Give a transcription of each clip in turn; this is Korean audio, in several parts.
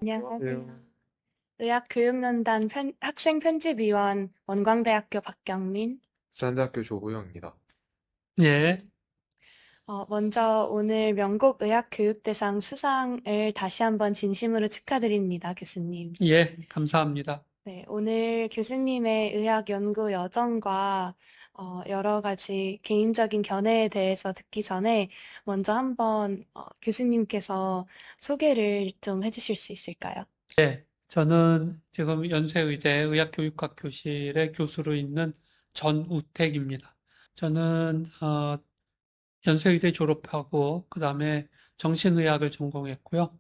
안녕하세요. 안녕하세요. 의학교육연단 학생편집위원 원광대학교 박경민. 부산대학교 조호영입니다. 예, 먼저 오늘 명곡 의학교육대상 수상을 다시 한번 진심으로 축하드립니다, 교수님. 예, 감사합니다. 네, 오늘 교수님의 의학 연구 여정과 여러 가지 개인적인 견해에 대해서 듣기 전에 먼저 한번 교수님께서 소개를 좀 해주실 수 있을까요? 예, 저는 지금 연세의대 의학교육학 교실의 교수로 있는 전우택입니다. 저는 연세의대 졸업하고 그다음에 정신의학을 전공했고요.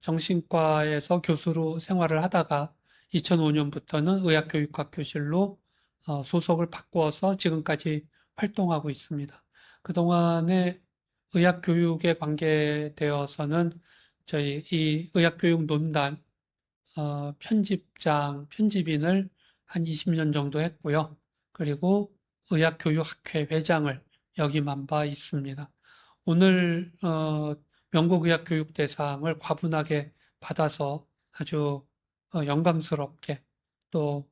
정신과에서 교수로 생활을 하다가 2005년부터는 의학교육학 교실로 소속을 바꾸어서 지금까지 활동하고 있습니다. 그동안에 의학교육에 관계되어서는 저희 이 의학교육논단 편집인을 한 20년 정도 했고요. 그리고 의학교육학회 회장을 역임한 바 있습니다. 오늘 명곡의학교육대상을 과분하게 받아서 아주 영광스럽게 또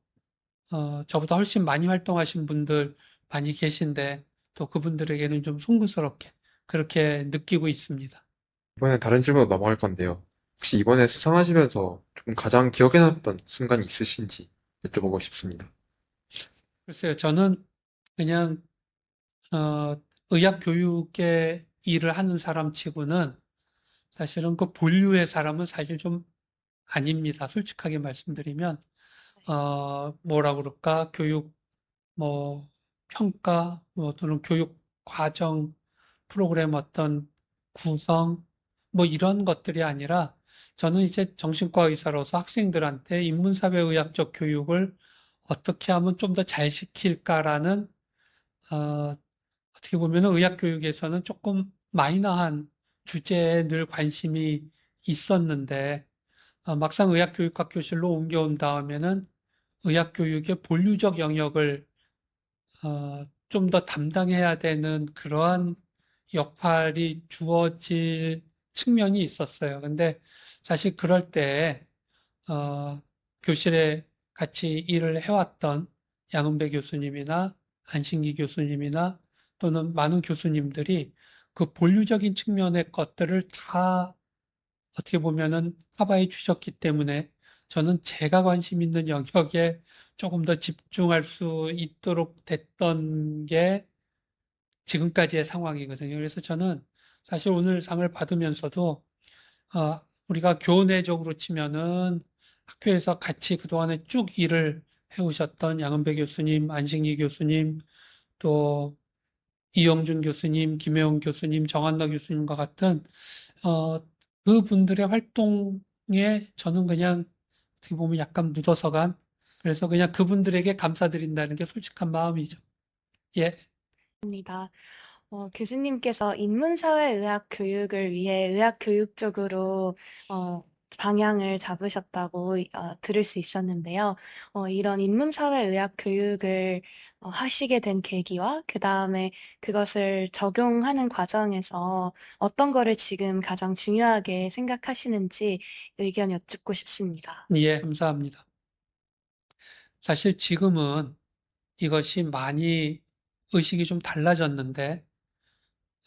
저보다 훨씬 많이 활동하신 분들 많이 계신데 또 그분들에게는 좀 송구스럽게 그렇게 느끼고 있습니다. 이번엔 다른 질문으로 넘어갈 건데요. 혹시 이번에 수상하시면서 조금 가장 기억에 남았던 순간이 있으신지 여쭤보고 싶습니다. 글쎄요, 저는 그냥 의학 교육의 일을 하는 사람 치고는 사실은 그 본류의 사람은 사실 좀 아닙니다. 솔직하게 말씀드리면 뭐라 그럴까 교육 뭐 평가 뭐 또는 교육 과정 프로그램 어떤 구성 뭐 이런 것들이 아니라 저는 이제 정신과 의사로서 학생들한테 인문사회의학적 교육을 어떻게 하면 좀 더 잘 시킬까라는 어, 어떻게 보면 의학 교육에서는 조금 마이너한 주제에 늘 관심이 있었는데 막상 의학 교육학 교실로 옮겨온 다음에는 의학 교육의 본류적 영역을 좀 더 담당해야 되는 그러한 역할이 주어질 측면이 있었어요. 근데 사실 그럴 때 어, 교실에 같이 일을 해왔던 양은배 교수님이나 안신기 교수님이나 또는 많은 교수님들이 그 본류적인 측면의 것들을 다 어떻게 보면은 커버해 주셨기 때문에 저는 제가 관심 있는 영역에 조금 더 집중할 수 있도록 됐던 게 지금까지의 상황이거든요. 그래서 저는 사실 오늘 상을 받으면서도 우리가 교내적으로 치면은 학교에서 같이 그동안에 쭉 일을 해오셨던 양은배 교수님, 안식기 교수님, 또 이영준 교수님, 김혜원 교수님, 정한나 교수님과 같은 어, 그분들의 활동에 저는 그냥 어떻게 보면 약간 묻어서 간 그래서 그냥 그분들에게 감사드린다는 게 솔직한 마음이죠. 예, 입니다. 교수님께서 인문사회의학 교육을 위해 의학 교육 쪽으로 어, 방향을 잡으셨다고 들을 수 있었는데요. 이런 인문사회의학 교육을 하시게 된 계기와 그 다음에 그것을 적용하는 과정에서 어떤 거를 지금 가장 중요하게 생각하시는지 의견 여쭙고 싶습니다. 예, 감사합니다. 사실 지금은 이것이 많이 의식이 좀 달라졌는데,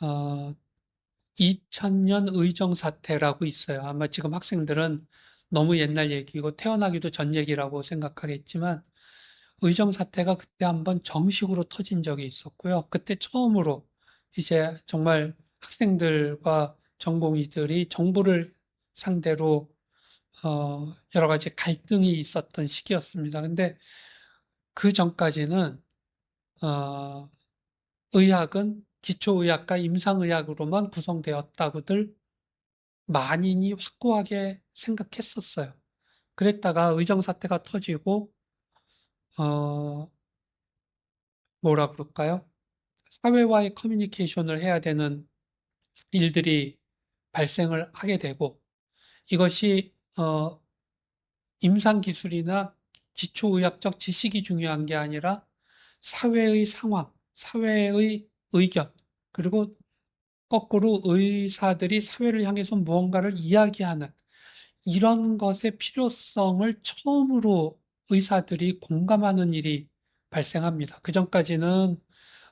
어, 2000년 의정 사태라고 있어요. 아마 지금 학생들은 너무 옛날 얘기고 태어나기도 전 얘기라고 생각하겠지만, 의정 사태가 그때 한번 정식으로 터진 적이 있었고요. 그때 처음으로 이제 정말 학생들과 전공의들이 정부를 상대로 여러 가지 갈등이 있었던 시기였습니다. 근데 그 전까지는 어, 의학은 기초의학과 임상의학으로만 구성되었다고들 만인이 확고하게 생각했었어요. 그랬다가 의정 사태가 터지고 어, 뭐라 그럴까요? 사회와의 커뮤니케이션을 해야 되는 일들이 발생을 하게 되고 이것이 임상 기술이나 기초의학적 지식이 중요한 게 아니라 사회의 상황, 사회의 의견, 그리고 거꾸로 의사들이 사회를 향해서 무언가를 이야기하는 이런 것의 필요성을 처음으로 의사들이 공감하는 일이 발생합니다. 그전까지는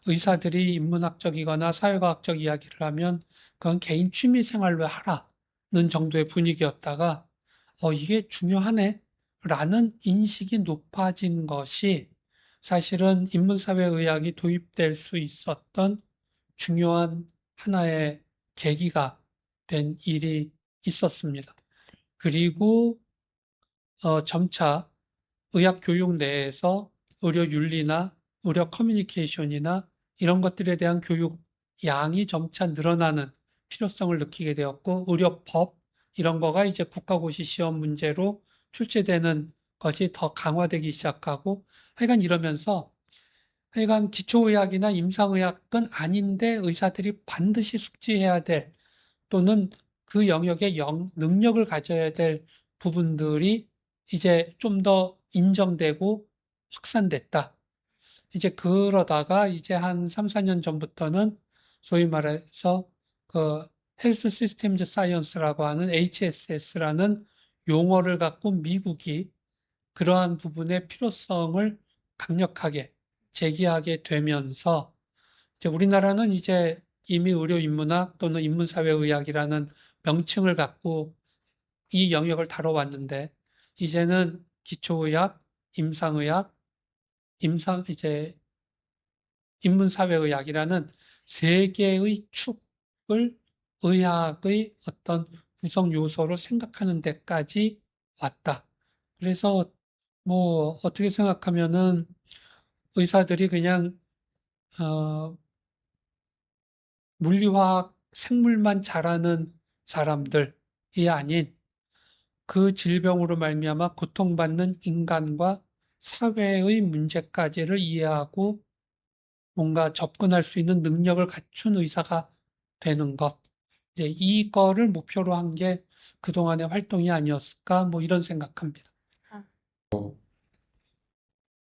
의사들이 인문학적이거나 사회과학적 이야기를 하면 그건 개인 취미 생활로 하라는 정도의 분위기였다가 이게 중요하네 라는 인식이 높아진 것이 사실은 인문사회의학이 도입될 수 있었던 중요한 하나의 계기가 된 일이 있었습니다. 그리고 점차 의학 교육 내에서 의료 윤리나 의료 커뮤니케이션이나 이런 것들에 대한 교육 양이 점차 늘어나는 필요성을 느끼게 되었고, 의료법 이런 거가 이제 국가고시 시험 문제로 출제되는 것이 더 강화되기 시작하고, 하여간 이러면서 하여간 기초의학이나 임상의학은 아닌데 의사들이 반드시 숙지해야 될 또는 그 영역의 능력을 가져야 될 부분들이 이제 좀 더 인정되고 확산됐다. 이제 그러다가 이제 한 3, 4년 전부터는 소위 말해서 그 헬스 시스템즈 사이언스라고 하는 HSS라는 용어를 갖고 미국이 그러한 부분의 필요성을 강력하게 제기하게 되면서 이제 우리나라는 이제 이미 의료인문학 또는 인문사회의학이라는 명칭을 갖고 이 영역을 다뤄왔는데 이제는 기초의학, 임상의학, 이제 인문사회의학이라는 세 개의 축을 의학의 어떤 구성 요소로 생각하는 데까지 왔다. 그래서 뭐 어떻게 생각하면은 의사들이 그냥 어, 물리화학, 생물만 잘하는 사람들이 아닌 그 질병으로 말미암아 고통받는 인간과 사회의 문제까지를 이해하고 뭔가 접근할 수 있는 능력을 갖춘 의사가 되는 것. 이제 이거를 목표로 한 게 그동안의 활동이 아니었을까, 뭐 이런 생각합니다. 아,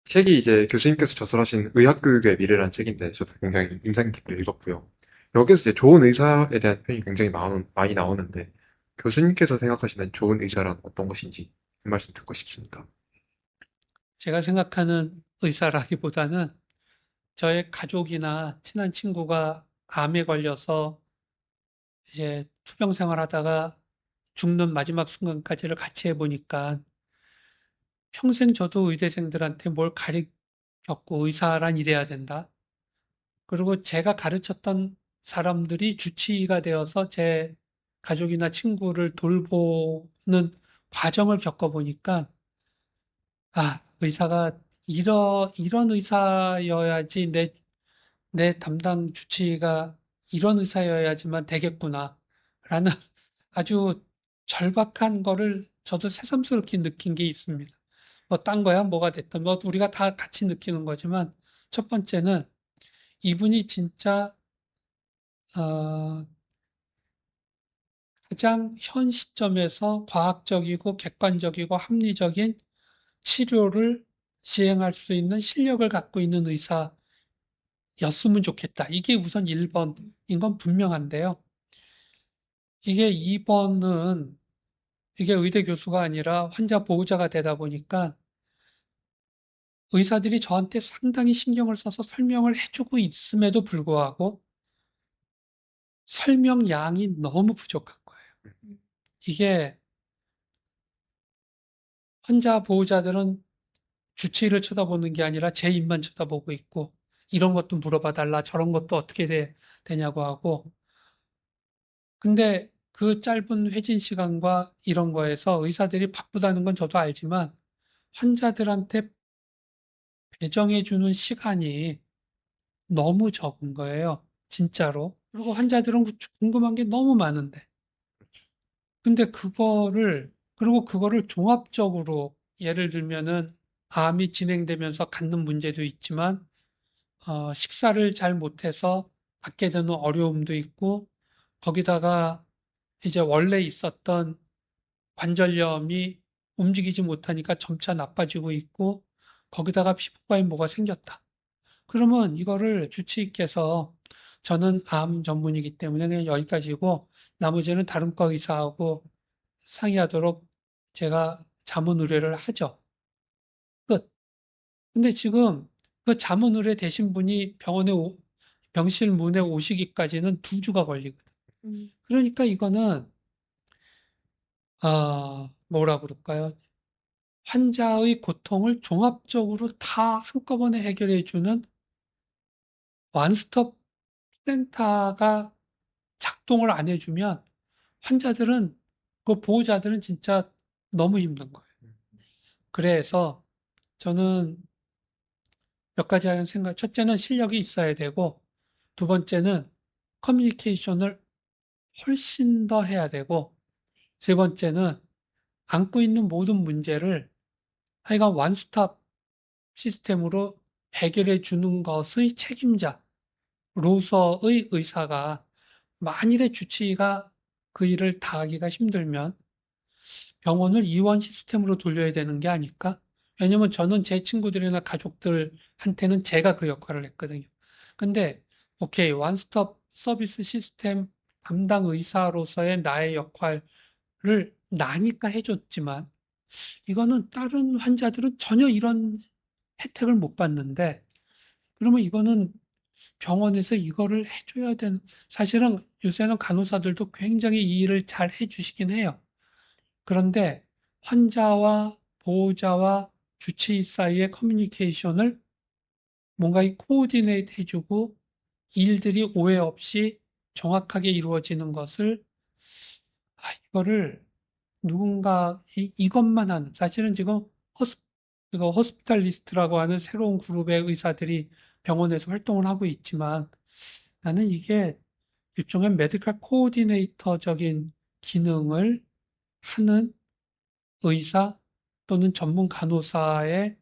책이 이제 교수님께서 저술하신 의학교육의 미래라는 책인데 저도 굉장히 인상 깊게 읽었고요. 여기서 이제 좋은 의사에 대한 표현이 굉장히 많이 나오는데 교수님께서 생각하시는 좋은 의사란 어떤 것인지 한 말씀 듣고 싶습니다. 제가 생각하는 의사라기보다는 저의 가족이나 친한 친구가 암에 걸려서 이제 투병 생활하다가 죽는 마지막 순간까지를 같이 해보니까 평생 저도 의대생들한테 뭘 가르쳤고 의사란 이래야 된다. 그리고 제가 가르쳤던 사람들이 주치의가 되어서 제 가족이나 친구를 돌보는 과정을 겪어보니까 의사가 이런 의사여야지 내 담당 주치의가 이런 의사여야지만 되겠구나. 라는 아주 절박한 거를 저도 새삼스럽게 느낀 게 있습니다. 뭐, 딴 거야, 뭐가 됐든, 뭐, 우리가 다 같이 느끼는 거지만, 첫 번째는 이분이 진짜, 어, 가장 현 시점에서 과학적이고 객관적이고 합리적인 치료를 시행할 수 있는 실력을 갖고 있는 의사였으면 좋겠다. 이게 우선 1번인 건 분명한데요. 이게 2번은 이게 의대 교수가 아니라 환자 보호자가 되다 보니까 의사들이 저한테 상당히 신경을 써서 설명을 해주고 있음에도 불구하고 설명량이 너무 부족한 거예요. 이게 환자 보호자들은 주치의를 쳐다보는 게 아니라 제 입만 쳐다보고 있고 이런 것도 물어봐 달라 저런 것도 어떻게 되냐고 하고 근데 그 짧은 회진 시간과 이런 거에서 의사들이 바쁘다는 건 저도 알지만 환자들한테 배정해주는 시간이 너무 적은 거예요. 진짜로. 그리고 환자들은 궁금한 게 너무 많은데. 근데 그리고 그거를 종합적으로 예를 들면은 암이 진행되면서 갖는 문제도 있지만, 식사를 잘 못해서 갖게 되는 어려움도 있고, 거기다가 이제 원래 있었던 관절염이 움직이지 못하니까 점차 나빠지고 있고, 거기다가 피부과에 뭐가 생겼다. 그러면 이거를 주치의께서 저는 암 전문이기 때문에 그냥 여기까지고 나머지는 다른 과 의사하고 상의하도록 제가 자문 의뢰를 하죠. 끝. 근데 지금 그 자문 의뢰 되신 분이 병실 문에 오시기까지는 2주가 걸리거든. 음, 그러니까 이거는, 뭐라 그럴까요? 환자의 고통을 종합적으로 다 한꺼번에 해결해주는 원스톱 센터가 작동을 안 해주면 환자들은, 그 보호자들은 진짜 너무 힘든 거예요. 그래서 저는 몇 가지 하는 생각, 첫째는 실력이 있어야 되고, 두 번째는 커뮤니케이션을 훨씬 더 해야 되고, 세 번째는 안고 있는 모든 문제를 하여간 원스톱 시스템으로 해결해 주는 것의 책임자로서의 의사가 만일의 주치의가 그 일을 다하기가 힘들면 병원을 입원 시스템으로 돌려야 되는 게 아닐까? 왜냐면 저는 제 친구들이나 가족들한테는 제가 그 역할을 했거든요. 근데, 오케이, 원스톱 서비스 시스템 담당 의사로서의 나의 역할을 나니까 해줬지만, 이거는 다른 환자들은 전혀 이런 혜택을 못 받는데, 그러면 이거는 병원에서 이거를 해줘야 되는, 사실은 요새는 간호사들도 굉장히 이 일을 잘 해주시긴 해요. 그런데 환자와 보호자와 주치의 사이의 커뮤니케이션을 뭔가 이 코디네이트 해주고 일들이 오해 없이 정확하게 이루어지는 것을, 이거를 누군가 이것만 하는, 사실은 지금 이거 호스피탈리스트라고 하는 새로운 그룹의 의사들이 병원에서 활동을 하고 있지만 나는 이게 일종의 메디컬 코디네이터적인 기능을 하는 의사 또는 전문 간호사의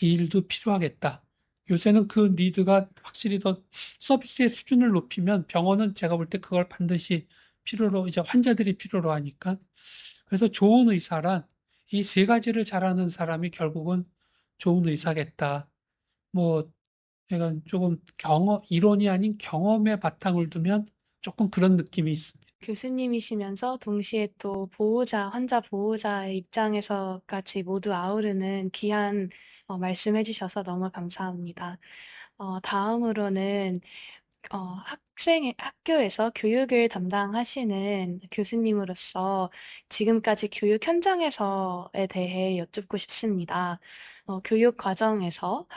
일도 필요하겠다. 요새는 그 니드가 확실히 더 서비스의 수준을 높이면 병원은 제가 볼 때 그걸 반드시 필요로, 이제 환자들이 필요로 하니까. 그래서 좋은 의사란 이 세 가지를 잘하는 사람이 결국은 좋은 의사겠다. 뭐, 약간 조금 이론이 아닌 경험에 바탕을 두면 조금 그런 느낌이 있습니다. 교수님이시면서 동시에 또 보호자, 환자 보호자의 입장에서 같이 모두 아우르는 귀한 말씀해 주셔서 너무 감사합니다. 다음으로는 학교에서 교육을 담당하시는 교수님으로서 지금까지 교육 현장에서에 대해 여쭙고 싶습니다. 교육 과정에서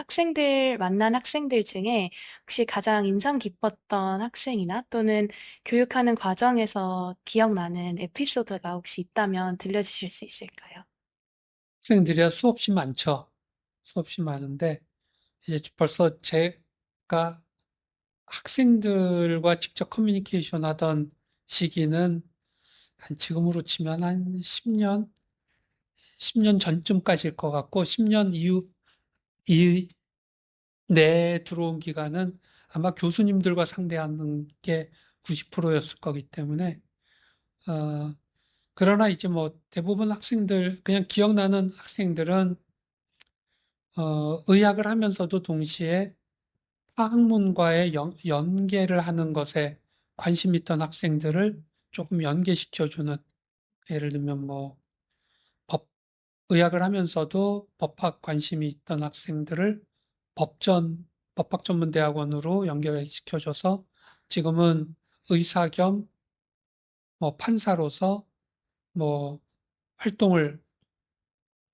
만난 학생들 중에 혹시 가장 인상 깊었던 학생이나 또는 교육하는 과정에서 기억나는 에피소드가 혹시 있다면 들려주실 수 있을까요? 학생들이야 수없이 많죠. 수없이 많은데, 이제 벌써 제가 학생들과 직접 커뮤니케이션 하던 시기는 한 지금으로 치면 한 10년 전쯤까지일 것 같고, 10년 내에 들어온 기간은 아마 교수님들과 상대하는 게 90%였을 거기 때문에, 어, 그러나 이제 뭐 대부분 학생들, 그냥 기억나는 학생들은, 의학을 하면서도 동시에 학문과의 연계를 하는 것에 관심 있던 학생들을 조금 연계시켜주는, 예를 들면 뭐 법, 의학을 하면서도 법학 관심이 있던 학생들을 법학전문대학원으로 연결시켜줘서 지금은 의사 겸 뭐 판사로서 뭐 활동을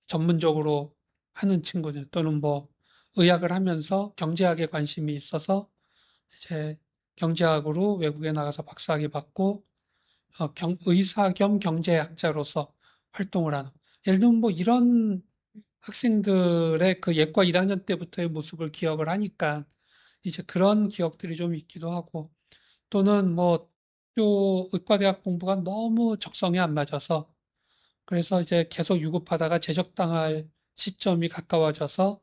전문적으로 하는 친구들, 또는 뭐 의학을 하면서 경제학에 관심이 있어서 이제 경제학으로 외국에 나가서 박사학위 받고 의사 겸 경제학자로서 활동을 하는. 예를 들면 뭐 이런 학생들의 그 예과 1학년 때부터의 모습을 기억을 하니까 이제 그런 기억들이 좀 있기도 하고, 또는 뭐 또 의과대학 공부가 너무 적성에 안 맞아서 그래서 이제 계속 유급하다가 제적당할 시점이 가까워져서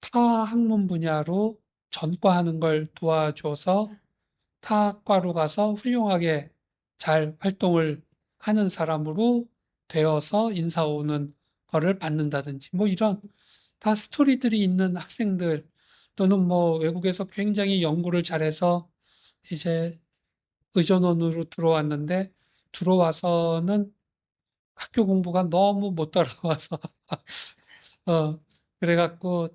타 학문 분야로 전과하는 걸 도와줘서 타학과로 가서 훌륭하게 잘 활동을 하는 사람으로 되어서 인사 오는 거를 받는다든지, 뭐 이런 다 스토리들이 있는 학생들, 또는 뭐 외국에서 굉장히 연구를 잘해서 이제 의전원으로 들어왔는데, 들어와서는 학교 공부가 너무 못 따라와서, 어, 그래갖고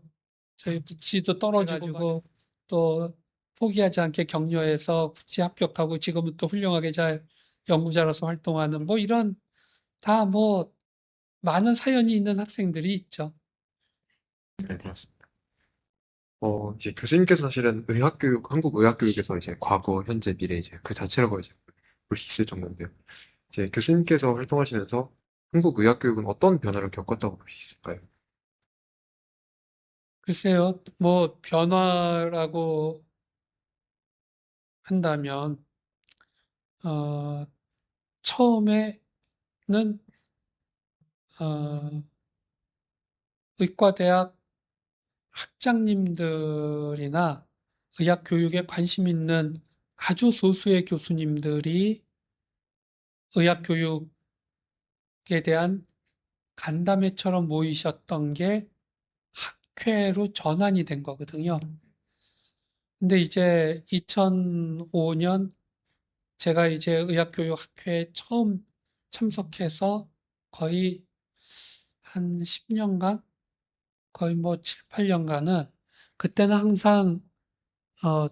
저희 국시도 떨어지고 또 포기하지 않게 격려해서 국시 합격하고 지금은 또 훌륭하게 잘 연구자로서 활동하는 뭐 이런 다 뭐 많은 사연이 있는 학생들이 있죠. 네, 그렇습니다. 이제 교수님께서 사실은 의학교육, 한국 의학교육에서 이제 과거, 현재, 미래 이제 그 자체라고 이제 볼 수 있을 정도인데요. 이제 교수님께서 활동하시면서 한국 의학교육은 어떤 변화를 겪었다고 볼 수 있을까요? 글쎄요, 뭐 변화라고 한다면 어, 처음에는 어, 의과대학 학장님들이나 의학 교육에 관심 있는 아주 소수의 교수님들이 의학 교육에 대한 간담회처럼 모이셨던 게 학회로 전환이 된 거거든요. 근데 이제 2005년 제가 이제 의학교육학회에 처음 참석해서 거의 한 10년간, 거의 뭐 7, 8년간은 그때는 항상 어,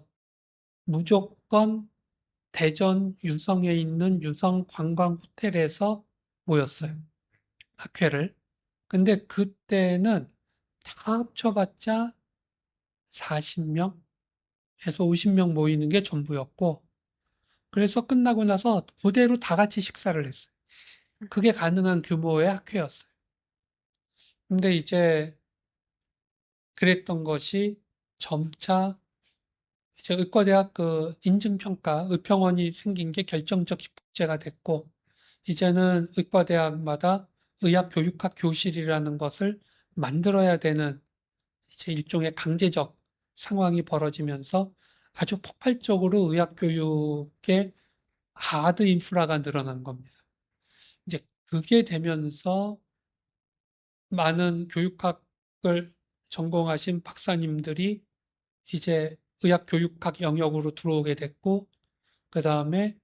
무조건 대전 유성에 있는 유성 관광 호텔에서 모였어요. 학회를. 근데 그때는 다 합쳐봤자 40명에서 50명 모이는 게 전부였고, 그래서 끝나고 나서 그대로 다 같이 식사를 했어요. 그게 가능한 규모의 학회였어요. 근데 이제 그랬던 것이 점차 이제 의과대학 그 인증평가, 의평원이 생긴 게 결정적 복제가 됐고, 이제는 의과대학마다 의학교육학 교실이라는 것을 만들어야 되는 이제 일종의 강제적 상황이 벌어지면서 아주 폭발적으로 의학교육의 하드 인프라가 늘어난 겁니다. 이제 그게 되면서 많은 교육학을 전공하신 박사님들이 이제 의학교육학 영역으로 들어오게 됐고, 그 다음에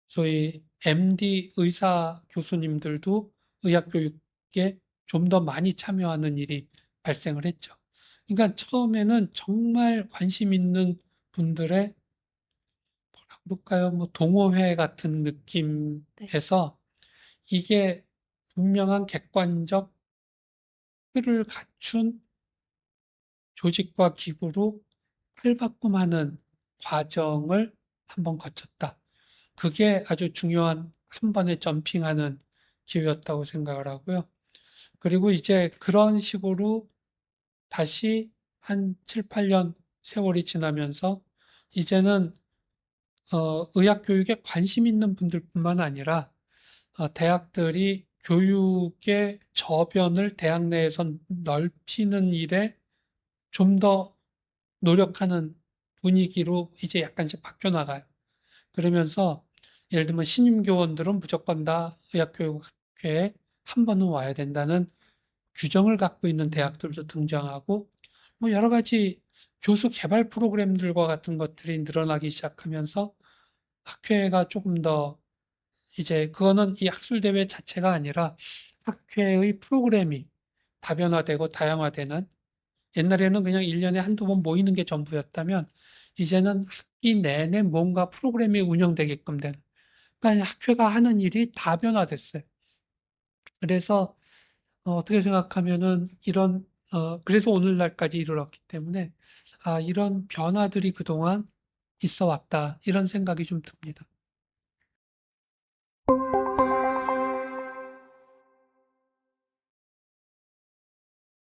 소위 MD 의사 교수님들도 의학교육에 좀 더 많이 참여하는 일이 발생을 했죠. 그러니까 처음에는 정말 관심 있는 분들의 뭐라 그럴까요? 뭐 동호회 같은 네. 느낌에서 이게 분명한 객관적 틀을 갖춘 조직과 기구로 팔바꿈하는 과정을 한번 거쳤다. 그게 아주 중요한 한 번에 점핑하는 기회였다고 생각을 하고요. 그리고 이제 그런 식으로 다시 한 7, 8년 세월이 지나면서 이제는 의학 교육에 관심 있는 분들뿐만 아니라 대학들이 교육의 저변을 대학 내에서 넓히는 일에 좀 더 노력하는 분위기로 이제 약간씩 바뀌어 나가요. 그러면서 예를 들면 신임 교원들은 무조건 다 의학교육학회에 한 번은 와야 된다는 규정을 갖고 있는 대학들도 등장하고 뭐 여러 가지 교수 개발 프로그램들과 같은 것들이 늘어나기 시작하면서 학회가 조금 더 이제 그거는 이 학술대회 자체가 아니라 학회의 프로그램이 다변화되고 다양화되는 옛날에는 그냥 1년에 한두 번 모이는 게 전부였다면 이제는 학기 내내 뭔가 프로그램이 운영되게끔 되는 그러니까 학회가 하는 일이 다변화됐어요. 그래서 어떻게 생각하면은 그래서 오늘날까지 이르렀기 때문에 이런 변화들이 그동안 있어 왔다 이런 생각이 좀 듭니다.